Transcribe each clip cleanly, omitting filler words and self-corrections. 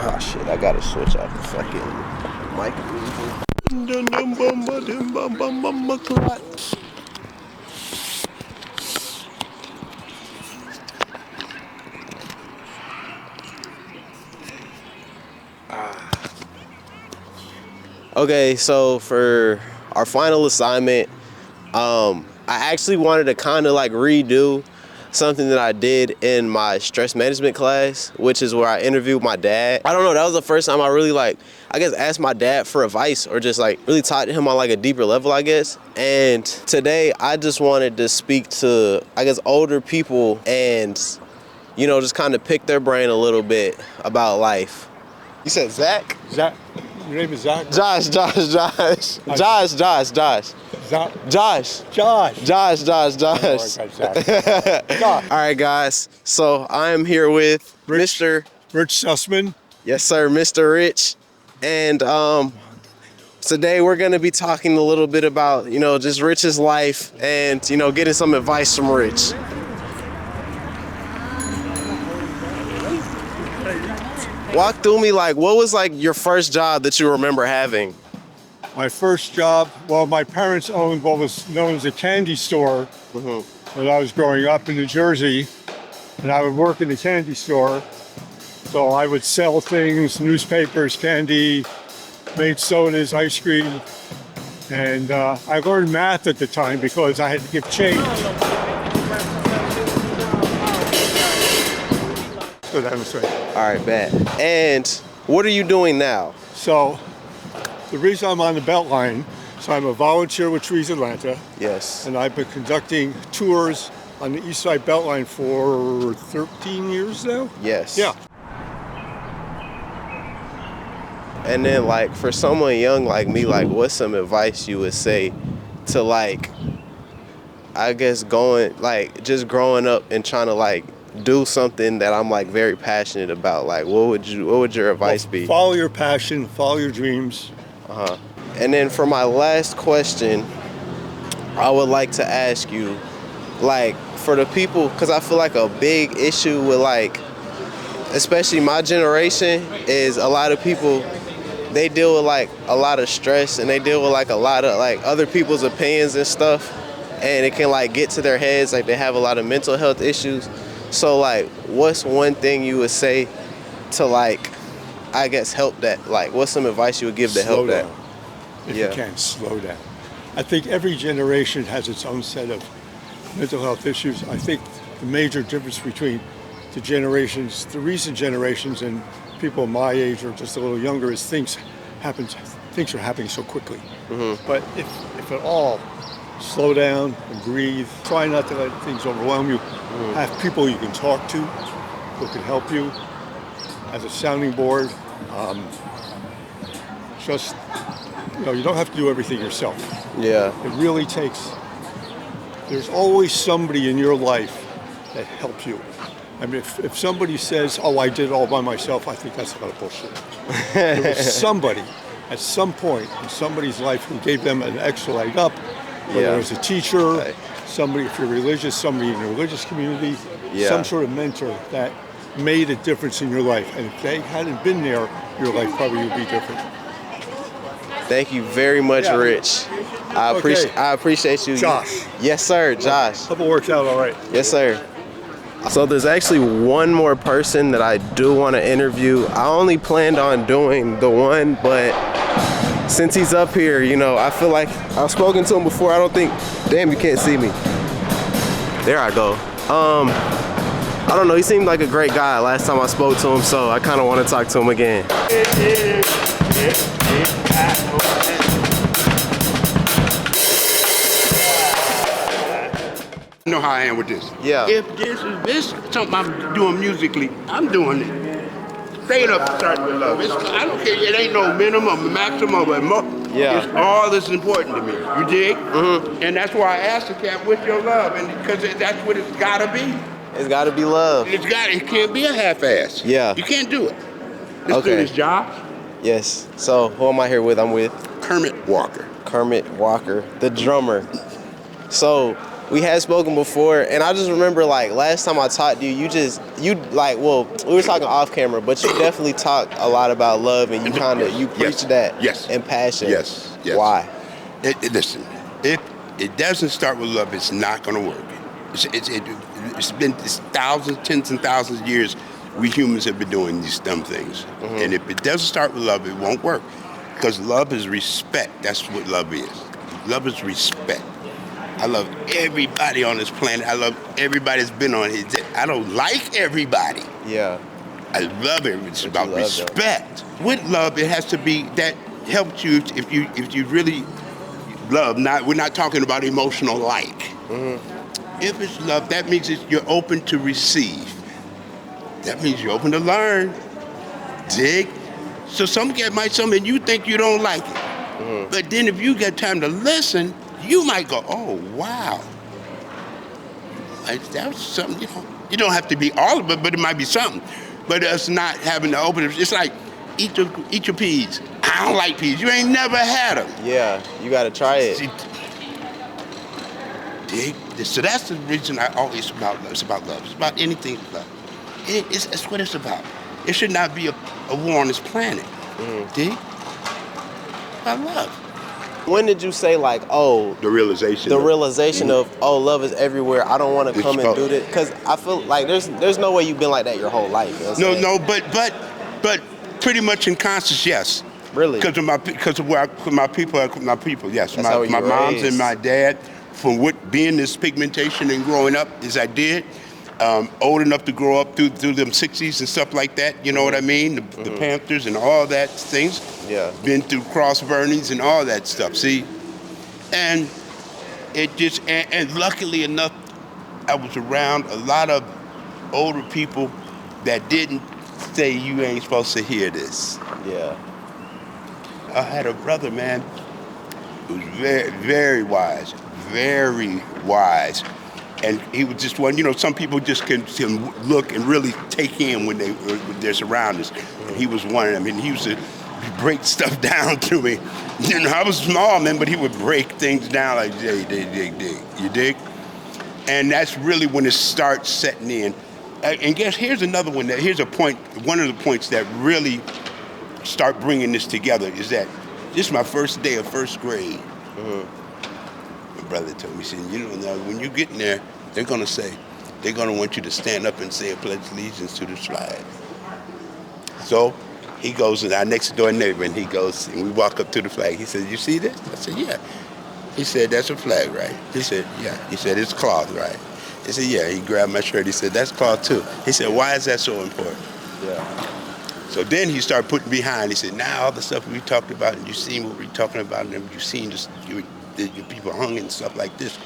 Oh shit, I gotta switch out the fucking mic. Okay, so for our final assignment, I actually wanted to kind of like redo something that I did in my stress management class, which is where I interviewed my dad. I don't know, that was the first time I really like, I guess, asked my dad for advice or just like really talked to him on like a deeper level, I guess. And today I just wanted to speak to, I guess, older people and, you know, just kind of pick their brain a little bit about life. You said Zach? Zach. Your name is Zach? Josh. Josh. All right, guys. So I am here with Mr. Rich Sussman. Yes, sir, Mr. Rich. And today we're going to be talking a little bit about, you know, just Rich's life and, you know, getting some advice from Rich. Walk through me, like, what was like your first job that you remember having? My first job, well, my parents owned what was known as a candy store when I was growing up in New Jersey, and I would work in the candy store. So I would sell things, newspapers, candy, made sodas, ice cream, and I learned math at the time because I had to give change. Go down this way. All right, bad. And what are you doing now? So the reason I'm on the Beltline, so I'm a volunteer with Trees Atlanta. Yes. And I've been conducting tours on the East Side Beltline for 13 years now. Yes. Yeah. And then, like, for someone young like me, like, what's some advice you would say to, like, I guess just growing up and trying to, like, do something that I'm like very passionate about? Like, what would your advice be? Follow your passion, follow your dreams. And then for my last question, I would like to ask you, like, for the people, because I feel like a big issue with, like, especially my generation, is a lot of people, they deal with like a lot of stress and they deal with like a lot of like other people's opinions and stuff, and it can like get to their heads, like they have a lot of mental health issues. So like, what's one thing you would say to, like, I guess, help that? Like, what's some advice you would give to help that? If you can, slow down. I think every generation has its own set of mental health issues. I think the major difference between the generations, the recent generations, and people my age or just a little younger is things are happening so quickly. But if at all, slow down and breathe. Try not to let things overwhelm you. Have people you can talk to who can help you as a sounding board. Just, you know, you don't have to do everything yourself. Yeah. It really takes, there's always somebody in your life that helps you. I mean, if somebody says, oh, I did it all by myself, I think that's a lot of bullshit. There was somebody at some point in somebody's life who gave them an extra leg up, whether it was a teacher, somebody, if you're religious, somebody in a religious community, some sort of mentor that made a difference in your life. And if they hadn't been there, your life probably would be different. Thank you very much, Rich. I appreciate you. Josh. Yes, sir, Josh. Hope it works out all right. Yes, sir. So there's actually one more person that I do want to interview. I only planned on doing the one, but since he's up here, you know, I feel like I've spoken to him before. I don't think, damn, you can't see me. There I go. I don't know, he seemed like a great guy last time I spoke to him, so I kind of want to talk to him again. You know how I am with this. Yeah. If this is something I'm doing musically, I'm doing it. Straight up starting with love. I don't care, it ain't no minimum, maximum, but more. Yeah. It's all that's important to me. You dig? And that's why I asked the cat, what's your love? And because that's what it's gotta be. It's gotta be love. It can't be a half-ass. Yeah. You can't do it. Let's do this, Josh. Yes. So who am I here with? I'm with Kermit Walker. Kermit Walker, the drummer. So we had spoken before, and I just remember like last time I talked to you, we were talking off camera, but you definitely talked a lot about love, and you preached that in passion. Yes. Why? Listen, if it doesn't start with love, it's not going to work. It's been thousands, tens and thousands of years we humans have been doing these dumb things. And if it doesn't start with love, it won't work. Because love is respect. That's what love is. Love is respect. I love everybody on this planet. I love everybody that's been on it. I don't like everybody. Yeah. I love it. It's about respect. With love, it has to be that helps you if you really love. We're not talking about emotional like. If it's love, that means you're open to receive. That means you're open to learn. Dig. So some guy might something you think you don't like it. But then if you get time to listen, you might go, oh, wow. Like, that was something, you don't have to be all of it, but it might be something. But us not having to open it, it's like, eat your peas. I don't like peas. You ain't never had them. Yeah, you got to try it. Dig? So that's the reason it's about love. It's about love. It's about anything love. It's what it's about. It should not be a war on this planet. Dig? About love. When did you say like, oh, the realization of, oh, love is everywhere. I don't want to come and do this, because I feel like there's no way you've been like that your whole life. You know no, but pretty much in conscious, yes. Really? Because of where my people, yes. That's my moms and my dad, from being this pigmentation and growing up as I did, old enough to grow up through them 60s and stuff like that, you know what I mean? The Panthers and all that things. Yeah. Been through cross burnings and all that stuff, see? And it just, and luckily enough, I was around a lot of older people that didn't say you ain't supposed to hear this. Yeah. I had a brother, man, who was very, very wise, and he was just one. Some people just can look and really take in when they're surroundings. And he was one of them, and he used to break stuff down to me. I was small, man, but he would break things down like, dig. You dig? And that's really when it starts setting in. And guess here's another one. Here's a point. One of the points that really start bringing this together is that this is my first day of first grade. My brother told me, he said, now when you get in there, they're going to want you to stand up and say a pledge of allegiance to the flag. So he goes in our next door neighbor, and he goes, and we walk up to the flag. He said, you see this? I said, yeah. He said, that's a flag, right? He said, yeah. He said, it's cloth, right? He said, yeah. He grabbed my shirt. He said, that's cloth too. He said, why is that so important? Yeah. So then he started putting behind. He said, now all the stuff we talked about, and you've seen what we're talking about, and you've seen this, your people hung and stuff like this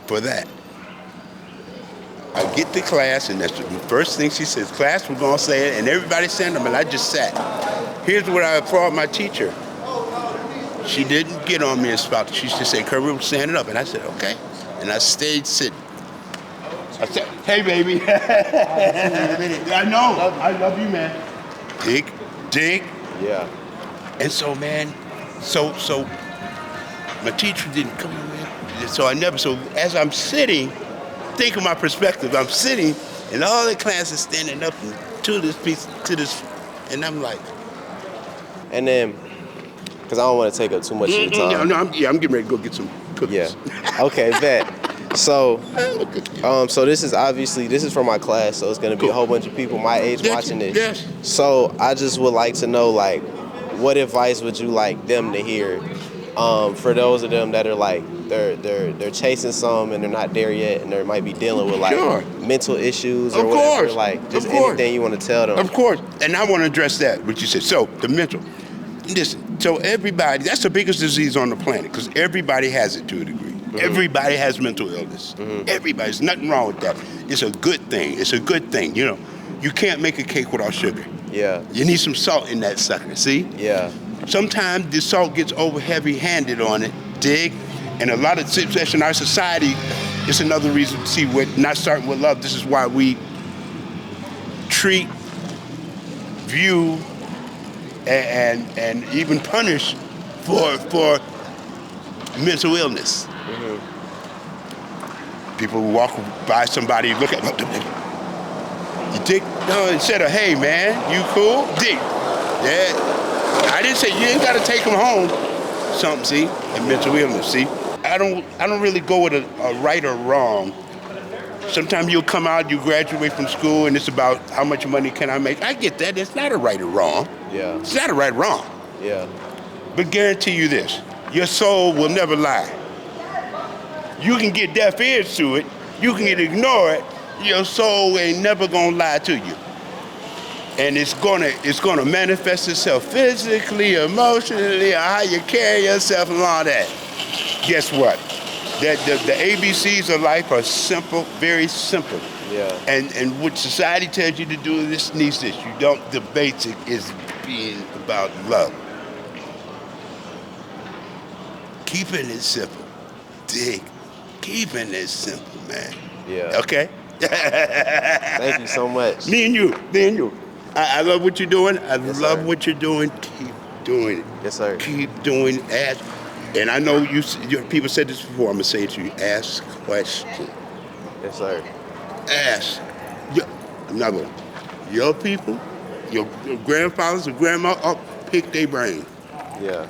for that. I get to class, and that's the first thing she says, class, we're going to say it, and everybody said them, and I just sat. Here's what I applaud my teacher. She didn't get on me and spout. She just said, Kirby, we're standing up. And I said, okay. And I stayed sitting. I said, hey, baby. I know. I love you, man. Dig. Yeah. And so, man, so my teacher didn't come in. So as I'm sitting, think of my perspective. I'm sitting, and all the class is standing up to this, and I'm like. And then, because I don't want to take up too much of your time. No, I'm getting ready to go get some cookies. Yeah. Okay, bet. So this is for my class, so it's going to be a whole bunch of people my age watching this. Yes. So I just would like to know, like, what advice would you like them to hear for those of them that are like, they're chasing some and they're not there yet, and they might be dealing with like mental issues or whatever, like just anything you want to tell them. Of course, and I want to address that, what you said. So the mental, listen, so everybody, that's the biggest disease on the planet, because everybody has it to a degree. Everybody has mental illness. Everybody's nothing wrong with that. It's a good thing. You can't make a cake without sugar. Yeah. You need some salt in that sucker, see? Yeah. Sometimes the salt gets over heavy-handed on it, dig? And a lot of situations in our society, it's another reason to see what not starting with love. This is why we treat, view, and even punish for mental illness. People will walk by somebody, look at, you dig? No, instead of, hey man, you cool? Dig. Yeah. I didn't say you ain't gotta take them home. Something, see? And mental illness, see? I don't really go with a right or wrong. Sometimes you'll come out, you graduate from school, and it's about how much money can I make. I get that. It's not a right or wrong. Yeah. It's not a right or wrong. Yeah. But guarantee you this, your soul will never lie. You can get deaf ears to it, you can ignore it, your soul ain't never gonna lie to you. And it's gonna manifest itself physically, emotionally, how you carry yourself and all that. Guess what? The ABCs of life are simple, very simple. Yeah. And what society tells you to do, this needs this. You don't, the basic is being about love. Keeping it simple. Dig. Keeping it simple, man. Yeah. Okay? Thank you so much. Me and you. I love what you're doing. I Yes, love sir. what you're doing. Keep doing it. Yes, sir. Keep doing it. Ask. And I know your people said this before. I'm gonna say it to you. Ask questions. Yes, sir. Ask. Another one. Your people, your grandfathers and grandma, pick their brain. Yeah.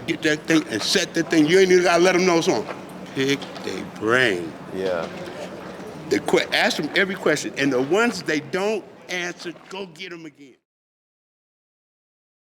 Get that thing and set that thing. You ain't even gotta let them know something. Pick their brain. Yeah. Ask them every question, and the ones they don't answer, go get them again.